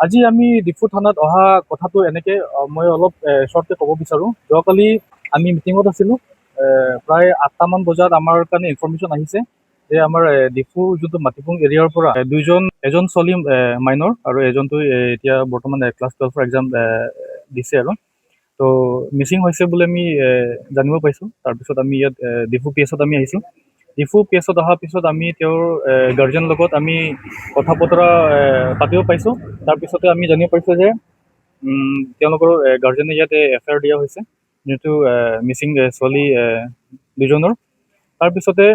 আজি আমি ডিফু থানাত অহা কথাটো এনেকে মই অলপ শ্বৰ্টকে ক'ব বিচাৰোঁ। যোৱাকালি আমি মিটিঙত আছিলোঁ। প্ৰায় 8টামান বজাত আমাৰ কাৰণে ইনফৰমেশ্যন আহিছে যে আমাৰ ডিফু যোনটো মাটিপুং এৰিয়াৰ পৰা এজন ছোৱালী মাইনৰ আৰু এজনটো এতিয়া বৰ্তমান ক্লাছ 12ৰ এক্সাম দিছে আৰু তো মিচিং হৈছে বুলি আমি জানিব পাইছোঁ। তাৰপিছত আমি ইয়াত ডিফু PSত আমি আহিছোঁ। ডিফু PSত অহাৰ পিছত আমি তেওঁৰ গাৰ্জেন লগত আমি কথা বতৰা পাতিব পাইছোঁ। তাৰপিছতে আমি জানিব পাৰিছোঁ যে তেওঁলোকৰ গাৰ্জেনে ইয়াতে FIR দিয়া হৈছে যিহেতু মিচিং ছোৱালী দুজনৰ। তাৰপিছতে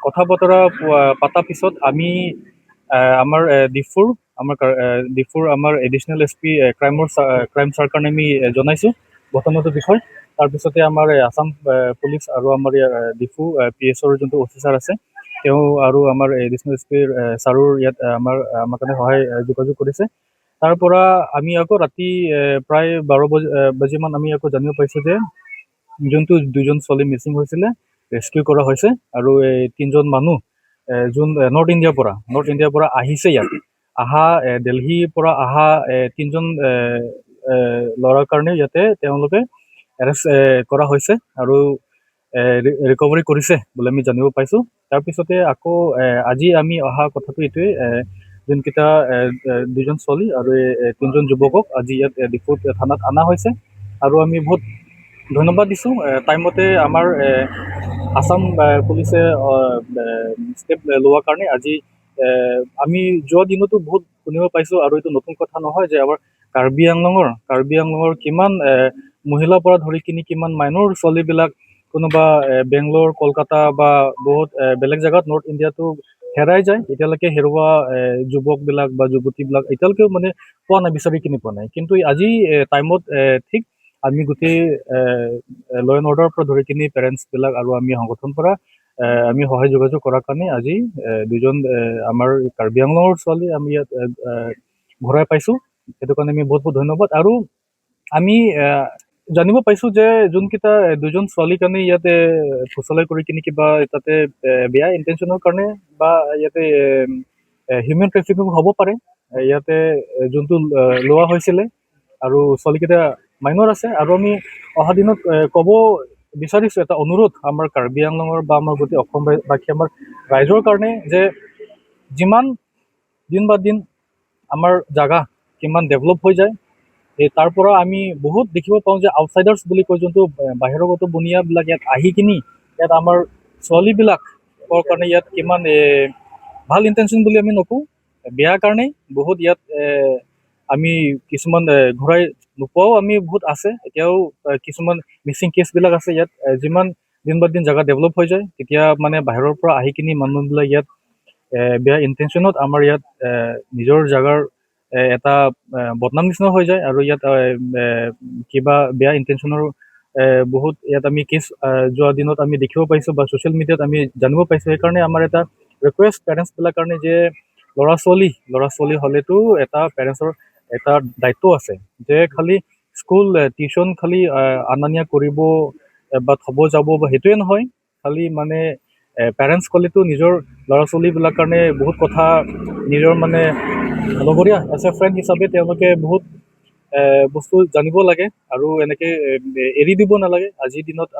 কথা বতৰা পতাৰ পিছত আমি আমাৰ ডিফুৰ আমাৰ এডিশ্যনেল SP ক্ৰাইম ছাৰ কাৰণে আমি জনাইছোঁ ঘটনাটোৰ বিষয়। তাৰপিছতে আমাৰ আছাম পুলিচ আৰু আমাৰ ডিফু PSৰ যোনটো অফিচাৰ আছে তেওঁ আৰু আমাৰ এডিশ্যনেল SP ছাৰৰ ইয়াত আমাৰ কাৰণে যোগাযোগ কৰিছে। তাৰ পৰা আমি আকৌ ৰাতি প্ৰায় 12 বাজিমান আমি আকৌ জানিব পাৰিছোঁ যে যোনটো দুজন ছোৱালী মিচিং হৈছিলে ৰেস্কিউ কৰা হৈছে আৰু এই 3জন মানুহ যোন নৰ্থ ইণ্ডিয়াৰ পৰা আহিছে ইয়াত দিল্লীৰ পৰা অহা 3জন ল'ৰাৰ কাৰণে ইয়াতে তেওঁলোকে এৰেষ্ট কৰা হৈছে আৰু ৰিকভাৰী কৰিছে বুলি আমি জানিব পাইছোঁ। তাৰপিছতে আকৌ আজি আমি অহা কথাটো এইটোৱে যোনকেইটা দুজন ছোৱালী আৰু 3জন যুৱকক আজি ইয়াত ডিফু থানাত অনা হৈছে আৰু আমি বহুত ধন্যবাদ দিছোঁ টাইমতে আমাৰ আছাম পুলিচে ষ্টেপ লোৱাৰ কাৰণে। আজি আমি যোৱা দিনতো বহুত শুনিব পাইছোঁ আৰু এইটো নতুন কথা নহয় যে আমাৰ কাৰ্বি আংলঙৰ কিমান মহিলাৰ পৰা ধৰি কিমান মাইনৰ ছোৱালীবিলাক কোনোবা বেংগলোৰ কলকাতা বা বহুত বেলেগ জেগাত নৰ্থ ইণ্ডিয়াতো হেৰাই যায়। এতিয়ালৈকে হেৰুৱা যুৱকবিলাক বা যুৱতীবিলাক এতিয়ালৈকেও মানে পোৱা নাই, বিচাৰি পোৱা নাই। কিন্তু আজি টাইমত ঠিক আমি গোটেই ল' এণ্ড অৰ্ডাৰৰ পৰা ধৰি পেৰেণ্টছবিলাক আৰু আমি সংগঠনৰ পৰা আমি সহায় যোগাযোগ কৰাৰ কাৰণে আজি দুজন আমাৰ কাৰ্বি আংলঙৰ ছোৱালী আমি ইয়াত ঘূৰাই পাইছোঁ। সেইটো কাৰণে আমি বহুত বহুত ধন্যবাদ। আৰু আমি জানিব পাইছোঁ যে যোনকেইটা দুজন ছোৱালীৰ কাৰণে ইয়াতে ফুচলাই কৰি কিবা তাতে বেয়া ইণ্টেনশ্যনৰ কাৰণে বা ইয়াতে হিউমেন ট্ৰেফিকিং হ'ব পাৰে ইয়াতে যোনটো লোৱা হৈছিলে আৰু ছোৱালীকেইটা মাইনৰ আছে। আৰু আমি অহা দিনত ক'ব বিচাৰিছোঁ এটা অনুৰোধ আমাৰ কাৰ্বি আংলঙৰ বা আমাৰ গোটেই অসমবাসী আমাৰ ৰাইজৰ কাৰণে যে যিমান দিন বা দিন আমাৰ জাগা কিমান ডেভেলপ হৈ যায় তাৰ পৰা আমি বহুত দেখিব পাওঁ যে আউটচাইডাৰ্ছ বুলি কয় যোনটো বাহিৰগত বনিয়াবিলাক ইয়াত আহি ইয়াত আমাৰ ছোৱালীবিলাকৰ কাৰণে ইয়াত কিমান ভাল ইণ্টেনশ্যন বুলি আমি নকওঁ, বেয়া কাৰণেই বহুত ইয়াত আমি কিছুমান ঘূৰাই নোপোৱাও আমি বহুত আছে। এতিয়াও কিছুমান মিচিং কেছবিলাক আছে ইয়াত। যিমান দিন বা দিন জেগা ডেভেলপ হৈ যায় তেতিয়া মানে বাহিৰৰ পৰা আহি মানুহবিলাক ইয়াত বেয়া ইণ্টেনশ্যনত আমাৰ ইয়াত নিজৰ জেগাৰ এটা বদনাম নিচিনা হৈ যায় আৰু ইয়াত কিবা বেয়া ইণ্টেনশ্যনৰ বহুত ইয়াত আমি কেছ যোৱা দিনত আমি দেখিব পাইছোঁ বা ছ'চিয়েল মিডিয়াত আমি জানিব পাইছোঁ। সেইকাৰণে আমাৰ এটা ৰিকুৱেষ্ট পেৰেণ্টছবিলাক কাৰণে যে ল'ৰা ছোৱালী হ'লেতো এটা পেৰেণ্টছৰ এটা দায়িত্ব আছে যে খালি স্কুল টিউশ্যন খালি অনা নিয়া কৰিব বা থ'ব যাব বা সেইটোৱে নহয়, খালি মানে পেৰেণ্টছ ক'লেতো নিজৰ ল'ৰা ছোৱালীবিলাক কাৰণে বহুত কথা নিজৰ মানে লগৰীয়া এজ এ ফ্ৰেণ্ড হিচাপে তেওঁলোকে বহুত বস্তু জানিব লাগে আৰু এনেকৈ এৰি দিব নালাগে। আজিৰ দিনত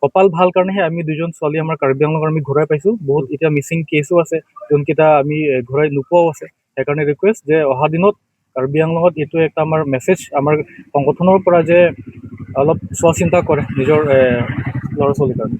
কপাল ভাল কাৰণেহে আমি দুজন ছোৱালী আমাৰ কাৰ্বি আংলঙৰ আমি ঘূৰাই পাইছোঁ। বহুত এতিয়া মিচিং কেছো আছে যোনকেইটা আমি ঘূৰাই নোপোৱাও আছে। সেইকাৰণে ৰিকুৱেষ্ট যে অহা দিনত কাৰ্বি আংলঙত এইটো এটা আমাৰ মেছেজ আমাৰ সংগঠনৰ পৰা যে অলপ চোৱা চিন্তা কৰে নিজৰ ল'ৰা ছোৱালীৰ কাৰণে।